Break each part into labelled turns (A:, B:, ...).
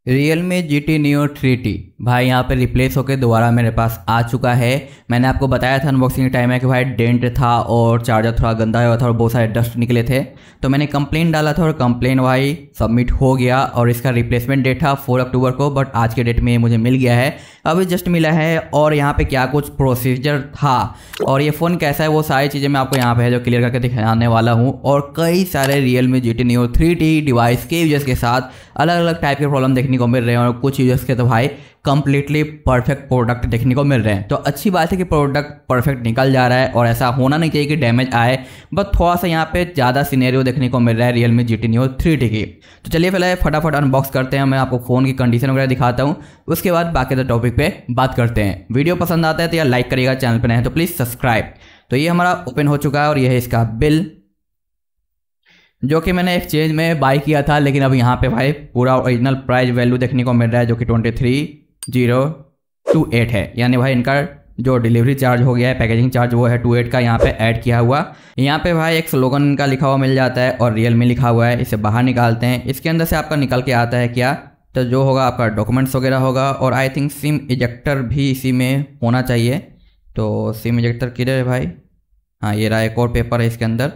A: Realme GT Neo 3T भाई यहाँ पे रिप्लेस होकर दोबारा मेरे पास आ चुका है। मैंने आपको बताया था अनबॉक्सिंग टाइम में कि भाई डेंट था और चार्जर थोड़ा गंदा हुआ था और बहुत सारे डस्ट निकले थे, तो मैंने कंप्लेन डाला था और कंप्लेन भाई सबमिट हो गया और इसका रिप्लेसमेंट डेट था 4 अक्टूबर को, बट आज के डेट में मुझे मिल गया है, अभी जस्ट मिला है। और यहाँ पे क्या कुछ प्रोसीजर था और ये फ़ोन कैसा है वो सारी चीज़ें मैं आपको यहाँ पे है जो क्लियर करके दिखाने वाला हूँ। और कई सारे Realme GT Neo 3T device के यूजर्स के साथ अलग अलग टाइप के प्रॉब्लम देखने को मिल रहे हैं और कुछ यूजर्स के तो भाई कंप्लीटली परफेक्ट प्रोडक्ट देखने को मिल रहे हैं। तो अच्छी बात है कि प्रोडक्ट परफेक्ट निकल जा रहा है और ऐसा होना नहीं चाहिए कि डैमेज आए, बट थोड़ा सा यहाँ पे ज़्यादा सिनेरियो देखने को मिल रहा है Realme GT Neo 3T की। तो चलिए पहले फटाफट अनबॉक्स करते हैं, मैं आपको फ़ोन की कंडीशन वगैरह दिखाता हूँ, उसके बाद बाकी के टॉपिक पे बात करते हैं। वीडियो पसंद आता है तो यार लाइक करिएगा, चैनल पर नए हैं तो प्लीज़ सब्सक्राइब। तो ये हमारा ओपन हो चुका है और ये है इसका बिल जो कि मैंने एक्सचेंज में बाई किया था, लेकिन अब यहाँ पे भाई पूरा ओरिजिनल प्राइस वैल्यू देखने को मिल रहा है जो कि 23,028 है। यानी भाई इनका जो डिलीवरी चार्ज हो गया है, पैकेजिंग चार्ज, वो है 28 का यहाँ पे ऐड किया हुआ। यहाँ पे भाई एक स्लोगन का लिखा हुआ मिल जाता है और Realme लिखा हुआ है। इसे बाहर निकालते हैं, इसके अंदर से आपका निकल के आता है क्या, तो जो होगा आपका डॉक्यूमेंट्स वगैरह होगा और आई थिंक सिम इजेक्टर भी इसी में होना चाहिए। तो सिम इजेक्टर किधर है भाई, हाँ ये रहा, एक और पेपर है इसके अंदर।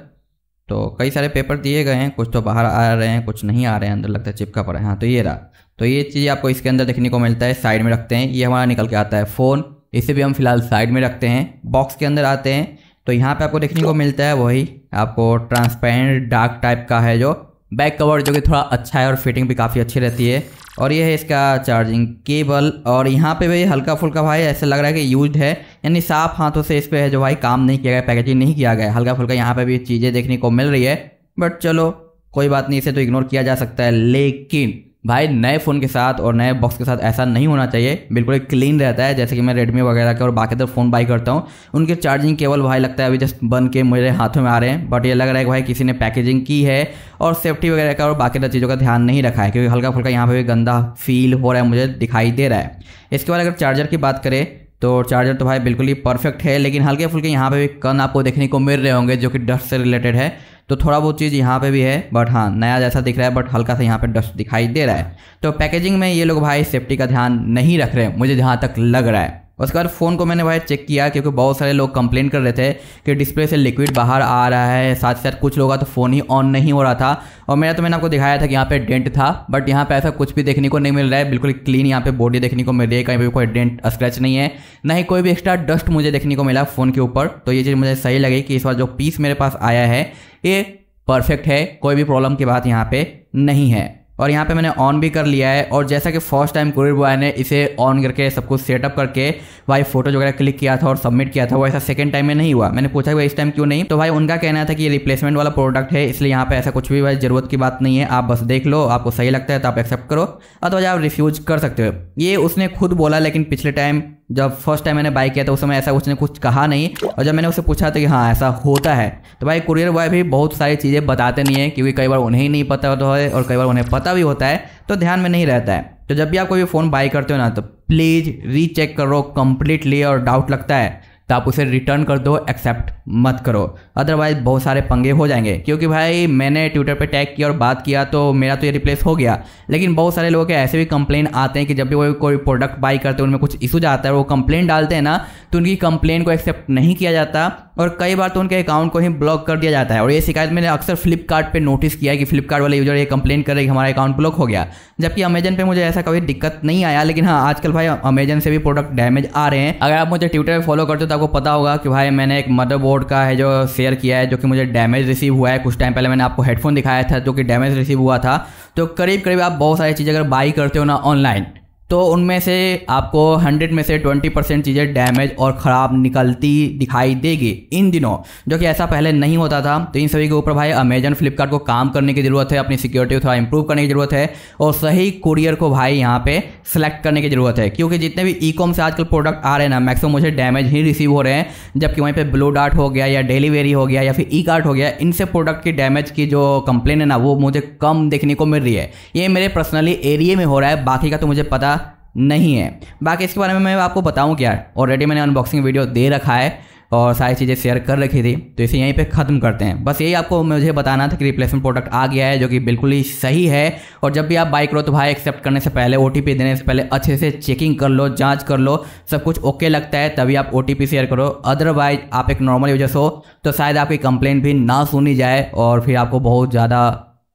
A: तो कई सारे पेपर दिए गए हैं, कुछ तो बाहर आ रहे हैं कुछ नहीं आ रहे हैं, अंदर लगता है चिपका पड़ा है। हाँ तो ये रहा, तो ये चीज़ आपको इसके अंदर देखने को मिलता है। साइड में रखते हैं, ये हमारा निकल के आता है फ़ोन, इसे भी हम फिलहाल साइड में रखते हैं। बॉक्स के अंदर आते हैं तो यहाँ पे आपको देखने को मिलता है वही आपको ट्रांसपेरेंट डार्क टाइप का है जो बैक कवर, जो कि थोड़ा अच्छा है और फिटिंग भी काफ़ी अच्छी रहती है। और ये है इसका चार्जिंग केबल और यहाँ पे भी हल्का फुल्का भाई ऐसा लग रहा है कि यूज्ड है, यानी साफ हाथों से इस पे है जो भाई काम नहीं किया गया, पैकेजिंग नहीं किया गया। हल्का फुल्का यहाँ पे भी चीज़ें देखने को मिल रही है, बट चलो कोई बात नहीं, इसे तो इग्नोर किया जा सकता है। लेकिन भाई नए फ़ोन के साथ और नए बॉक्स के साथ ऐसा नहीं होना चाहिए, बिल्कुल क्लीन रहता है। जैसे कि मैं रेडमी वगैरह के और बाकी तो फ़ोन बाई करता हूँ, उनके चार्जिंग केबल भाई लगता है अभी जस्ट बन के मेरे हाथों में आ रहे हैं, बट ये लग रहा है कि भाई किसी ने पैकेजिंग की है और सेफ्टी वगैरह का और बाकी चीज़ों का ध्यान नहीं रखा है, क्योंकि हल्का फुल्का यहाँ पे भी गंदा फील हो रहा है, मुझे दिखाई दे रहा है। इसके बाद अगर चार्जर की बात करें तो चार्जर तो भाई बिल्कुल ही परफेक्ट है, लेकिन हल्के फुल्के यहाँ पे भी कण आपको देखने को मिल रहे होंगे जो कि डस्ट से रिलेटेड है। तो थोड़ा बहुत चीज़ यहाँ पे भी है, बट हाँ नया जैसा दिख रहा है, बट हल्का सा यहाँ पे डस्ट दिखाई दे रहा है। तो पैकेजिंग में ये लोग भाई सेफ्टी का ध्यान नहीं रख रहे हैं, मुझे जहाँ तक लग रहा है। उसके बाद फ़ोन को मैंने भाई चेक किया, क्योंकि बहुत सारे लोग कंप्लेन कर रहे थे कि डिस्प्ले से लिक्विड बाहर आ रहा है, साथ साथ कुछ लोगों का तो फ़ोन ही ऑन नहीं हो रहा था। और मेरा तो मैंने आपको दिखाया था कि यहाँ पे डेंट था, बट यहाँ पे ऐसा कुछ भी देखने को नहीं मिल रहा है, बिल्कुल क्लीन यहाँ पे बॉडी देखने को मिल रही है, कहीं भी कोई डेंट स्क्रैच नहीं है, ना ही कोई भी एक्स्ट्रा डस्ट मुझे देखने को मिला फ़ोन के ऊपर। तो ये चीज़ मुझे सही लगी कि इस बार जो पीस मेरे पास आया है ये परफेक्ट है, कोई भी प्रॉब्लम की बात यहाँ पे नहीं है। और यहाँ पे मैंने ऑन भी कर लिया है, और जैसा कि फर्स्ट टाइम कुरियर बॉय ने इसे ऑन करके सब कुछ सेटअप करके भाई फोटोज वगैरह क्लिक किया था और सबमिट किया था, वो ऐसा सेकंड टाइम में नहीं हुआ। मैंने पूछा कि इस टाइम क्यों नहीं, तो भाई उनका कहना था कि ये रिप्लेसमेंट वाला प्रोडक्ट है, इसलिए यहाँ पे ऐसा कुछ भी भाई ज़रूरत की बात नहीं है, आप बस देख लो, आपको सही लगता है तो आप एक्सेप्ट करो, अथवा आप रिफ्यूज कर सकते हो। ये उसने खुद बोला, लेकिन पिछले टाइम जब फर्स्ट टाइम मैंने बाई किया था उस समय ऐसा उसने कुछ कहा नहीं, और जब मैंने उससे पूछा था कि हाँ ऐसा होता है, तो भाई कुरियर बॉय भी बहुत सारी चीज़ें बताते नहीं है, क्योंकि कई बार उन्हें ही नहीं पता होता है और कई बार उन्हें पता भी होता है तो ध्यान में नहीं रहता है। तो जब भी आप कोई भी फ़ोन बाई करते हो ना, तो प्लीज़ रीचेक करो कंप्लीटली, और डाउट लगता है तो आप उसे रिटर्न कर दो, एक्सेप्ट मत करो, अदरवाइज बहुत सारे पंगे हो जाएंगे। क्योंकि भाई मैंने ट्विटर पे टैग किया और बात किया तो मेरा तो ये रिप्लेस हो गया, लेकिन बहुत सारे लोगों के ऐसे भी कंप्लेन आते हैं कि जब भी वो कोई प्रोडक्ट बाई करते हैं उनमें कुछ इशूज आता है, वो कंप्लेन डालते हैं ना, तो उनकी कंप्लेन को एक्सेप्ट नहीं किया जाता और कई बार तो उनके अकाउंट को ही ब्लॉक कर दिया जाता है। और ये शिकायत मैंने अक्सर फ्लिपकार्ट पे नोटिस किया है कि फ्लिपकार्ट वाले यूजर ये कंप्लेन कर रहे कि हमारा अकाउंट ब्लॉक हो गया, जबकि अमेजन पे मुझे ऐसा कभी दिक्कत नहीं आया। लेकिन हाँ आजकल भाई अमेजन से भी प्रोडक्ट डैमेज आ रहे हैं। अगर आप मुझे ट्विटर पे फॉलो करते हो तो आपको पता होगा कि भाई मैंने एक मदरबोर्ड का है जो शेयर किया है जो कि मुझे डैमेज रिसीव हुआ है। कुछ टाइम पहले मैंने आपको हेडफोन दिखाया था जो कि डैमेज रिसीव हुआ था। तो करीब करीब आप बहुत सारी चीज़ें अगर बाई करते हो ना ऑनलाइन, तो उनमें से आपको 100 में से 20% चीज़ें डैमेज और ख़राब निकलती दिखाई देगी इन दिनों, जो कि ऐसा पहले नहीं होता था। तो इन सभी के ऊपर भाई अमेजन फ्लिपकार्ट को काम करने की ज़रूरत है, अपनी सिक्योरिटी को थोड़ा इंप्रूव करने की ज़रूरत है, और सही कुरियर को भाई यहाँ पे सेलेक्ट करने की ज़रूरत है। क्योंकि जितने भी ई कॉम से आजकल प्रोडक्ट आ रहे हैं ना, मैक्सिमम मुझे डैमेज ही रिसीव हो रहे हैं, जबकि वहीं पर ब्लू डार्ट हो गया या डिलीवरी हो गया या फिर ई कार्ट हो गया, इनसे प्रोडक्ट की डैमेज की जो कंप्लेन है ना वो मुझे कम देखने को मिल रही है। ये मेरे पर्सनली एरिया में हो रहा है, बाकी का तो मुझे पता नहीं है। बाकी इसके बारे में मैं आपको बताऊं क्या, ऑलरेडी मैंने अनबॉक्सिंग वीडियो दे रखा है, और सारी चीज़ें शेयर कर रखी थी, तो इसे यहीं पे ख़त्म करते हैं। बस यही आपको मुझे बताना था कि रिप्लेसमेंट प्रोडक्ट आ गया है, जो कि बिल्कुल ही सही है। और जब भी आप बाई करो तो भाई एक्सेप्ट करने से पहले, OTP देने से पहले अच्छे से चेकिंग कर लो, जांच कर लो, सब कुछ ओके लगता है तभी आप OTP शेयर करो। अदरवाइज आप एक नॉर्मल यूजर्स हो तो शायद आपकी कंप्लेंट भी ना सुनी जाए और फिर आपको बहुत ज़्यादा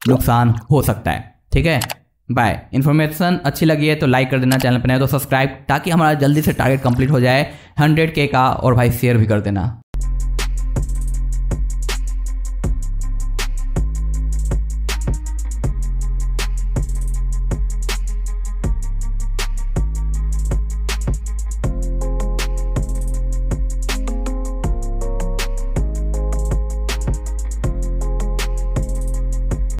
A: नुकसान हो सकता है। ठीक है, बाय। इन्फॉर्मेशन अच्छी लगी है तो लाइक कर देना, चैनल पर नए तो सब्सक्राइब, ताकि हमारा जल्दी से टारगेट कंप्लीट हो जाए 100K का। और भाई शेयर भी कर देना।